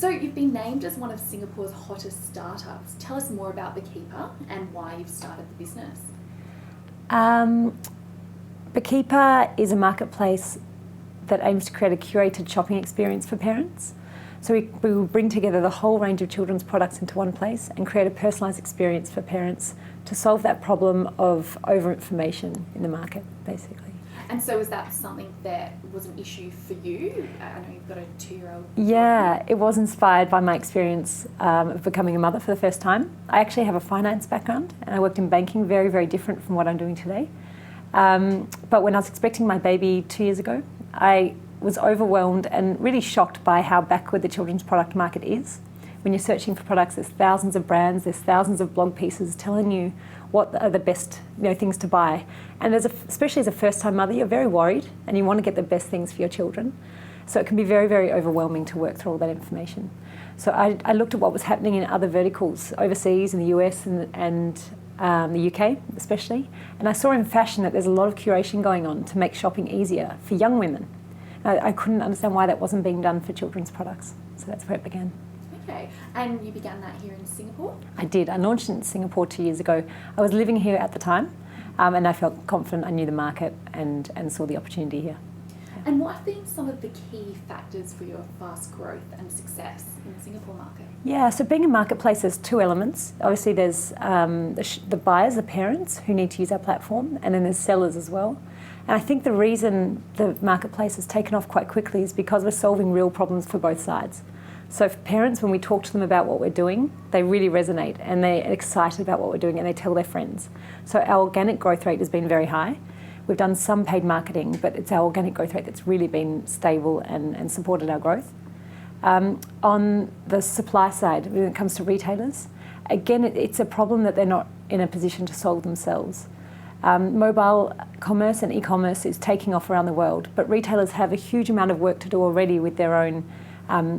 So you've been named as one of Singapore's hottest startups. Tell us more about Bakipa and why you've started the business. Bakipa is a marketplace that aims to create a curated shopping experience for parents. So we will bring together the whole range of children's products into one place and create a personalised experience for parents to solve that problem of over-information in the market, basically. And so is that something that was an issue for you? I know you've got a 2-year-old. Yeah, it was inspired by my experience of becoming a mother for the first time. I actually have a finance background and I worked in banking, very, very different from what I'm doing today. But when I was expecting my baby 2 years ago, I was overwhelmed and really shocked by how backward the children's product market is. When you're searching for products, there's thousands of brands, there's thousands of blog pieces telling you what are the best things to buy. And especially as a first-time mother, you're very worried and you want to get the best things for your children. So it can be very, very overwhelming to work through all that information. So I looked at what was happening in other verticals overseas in the US and the UK especially, and I saw in fashion that there's a lot of curation going on to make shopping easier for young women. I couldn't understand why that wasn't being done for children's products, so that's where it began. Okay, and you began that here in Singapore? I did. I launched in Singapore 2 years ago. I was living here at the time, and I felt confident. I knew the market and saw the opportunity here. And what have been some of the key factors for your fast growth and success in the Singapore market? Yeah, so being a marketplace, there's two elements. Obviously, there's the buyers, the parents who need to use our platform, and then there's sellers as well. And I think the reason the marketplace has taken off quite quickly is because we're solving real problems for both sides. So for parents, when we talk to them about what we're doing, they really resonate and they're excited about what we're doing and they tell their friends. So our organic growth rate has been very high. We've done some paid marketing, but it's our organic growth rate that's really been stable and supported our growth. On the supply side, when it comes to retailers, again, it's a problem that they're not in a position to solve themselves. Mobile commerce and e-commerce is taking off around the world, but retailers have a huge amount of work to do already with their own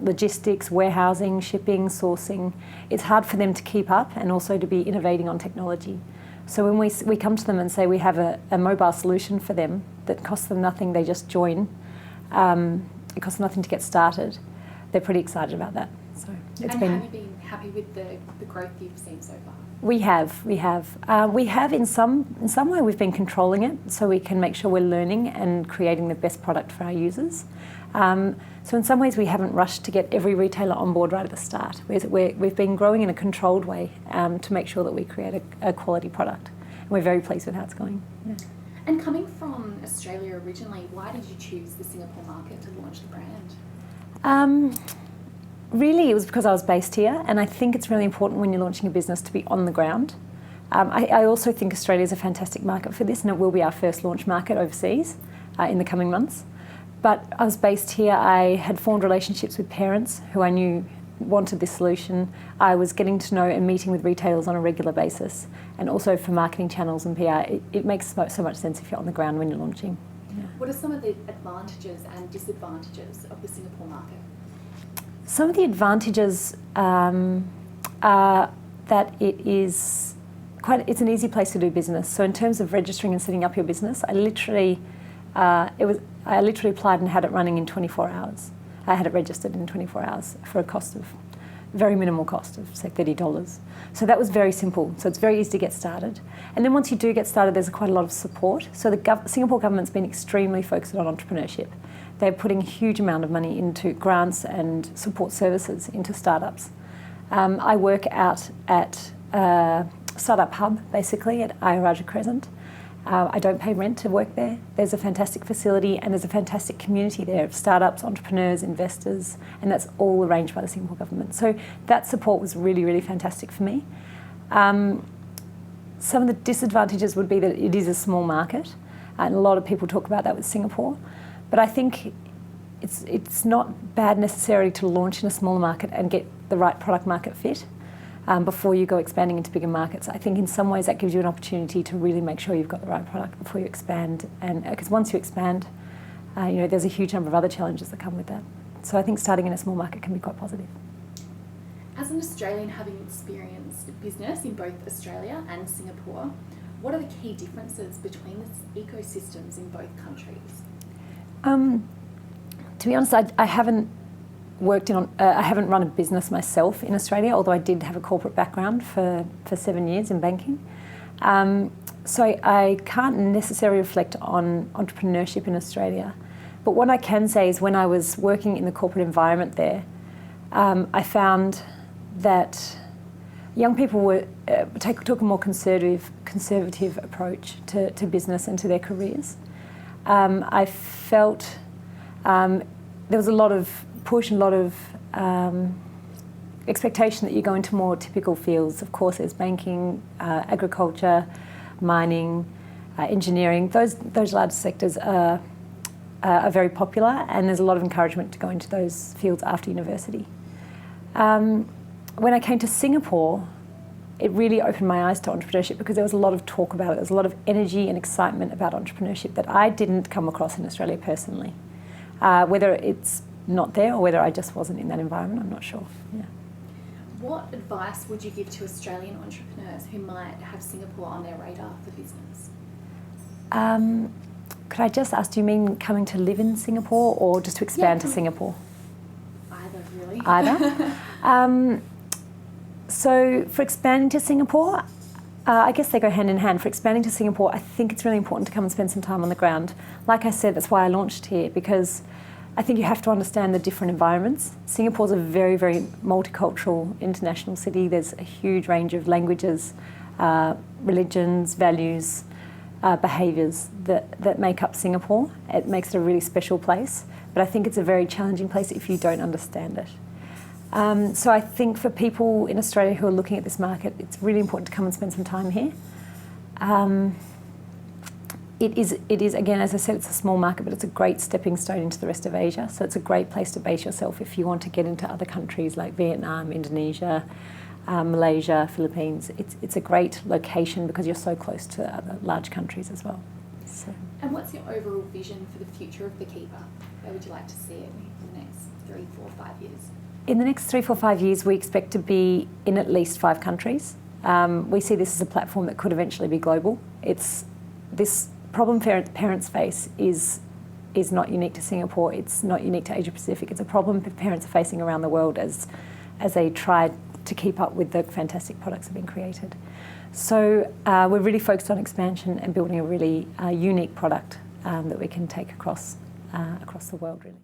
logistics, warehousing, shipping, sourcing. It's hard for them to keep up and also to be innovating on technology. So when we come to them and say we have a mobile solution for them that costs them nothing, they just join, it costs them nothing to get started, they're pretty excited about that. So have you been happy with the growth you've seen so far? We have in some way we've been controlling it so we can make sure we're learning and creating the best product for our users. So in some ways we haven't rushed to get every retailer on board right at the start. We've been growing in a controlled way to make sure that we create a quality product. And we're very pleased with how it's going. Yeah. And coming from Australia originally, why did you choose the Singapore market to launch the brand? Really, it was because I was based here, and I think it's really important when you're launching a business to be on the ground. I also think Australia is a fantastic market for this, and it will be our first launch market overseas in the coming months. But I was based here. I had formed relationships with parents who I knew wanted this solution. I was getting to know and meeting with retailers on a regular basis, and also for marketing channels and PR. It makes so much sense if you're on the ground when you're launching. Yeah. What are some of the advantages and disadvantages of the Singapore market? Some of the advantages are that it's an easy place to do business. So in terms of registering and setting up your business, I literally applied and had it running in 24 hours. I had it registered in 24 hours for a very minimal cost of say $30. So that was very simple. So it's very easy to get started. And then once you do get started, there's quite a lot of support. So the Singapore government's been extremely focused on entrepreneurship. They're putting a huge amount of money into grants and support services into startups. I work out at Startup Hub, basically, at Ayaraja Crescent. I don't pay rent to work there. There's a fantastic facility and there's a fantastic community there of startups, entrepreneurs, investors, and that's all arranged by the Singapore government. So that support was really, really fantastic for me. Some of the disadvantages would be that it is a small market, and a lot of people talk about that with Singapore. But I think it's not bad necessarily to launch in a smaller market and get the right product market fit before you go expanding into bigger markets. I think in some ways that gives you an opportunity to really make sure you've got the right product before you expand. And because once you expand, there's a huge number of other challenges that come with that. So I think starting in a small market can be quite positive. As an Australian having experienced business in both Australia and Singapore, what are the key differences between the ecosystems in both countries? To be honest, I haven't I haven't run a business myself in Australia, although I did have a corporate background for 7 years in banking. So I can't necessarily reflect on entrepreneurship in Australia. But what I can say is when I was working in the corporate environment there, I found that young people took a more conservative approach to business and to their careers. I felt there was a lot of push and a lot of expectation that you go into more typical fields. Of course, there's banking, agriculture, mining, engineering. Those large sectors are very popular, and there's a lot of encouragement to go into those fields after university. When I came to Singapore, it really opened my eyes to entrepreneurship because there was a lot of talk about it. There was a lot of energy and excitement about entrepreneurship that I didn't come across in Australia personally. Whether it's not there or whether I just wasn't in that environment, I'm not sure. Yeah. What advice would you give to Australian entrepreneurs who might have Singapore on their radar for business? Could I just ask, do you mean coming to live in Singapore or just to expand to Singapore? Either, really. Either. So for expanding to Singapore, I guess they go hand in hand. For expanding to Singapore, I think it's really important to come and spend some time on the ground. Like I said, that's why I launched here, because I think you have to understand the different environments. Singapore's a very, very multicultural international city. There's a huge range of languages, religions, values, behaviours that make up Singapore. It makes it a really special place, but I think it's a very challenging place if you don't understand it. So I think for people in Australia who are looking at this market, it's really important to come and spend some time here. It is again, as I said, it's a small market, but it's a great stepping stone into the rest of Asia. So it's a great place to base yourself if you want to get into other countries like Vietnam, Indonesia, Malaysia, Philippines. It's a great location because you're so close to other large countries as well. So. And what's your overall vision for the future of Bakipa? Where would you like to see it in the next 3, 4, 5 years? In the next 3, 4, 5 years, we expect to be in at least 5 countries. We see this as a platform that could eventually be global. This problem parents face is not unique to Singapore. It's not unique to Asia Pacific. It's a problem parents are facing around the world as they try to keep up with the fantastic products that have been created. So we're really focused on expansion and building a really unique product that we can take across the world, really.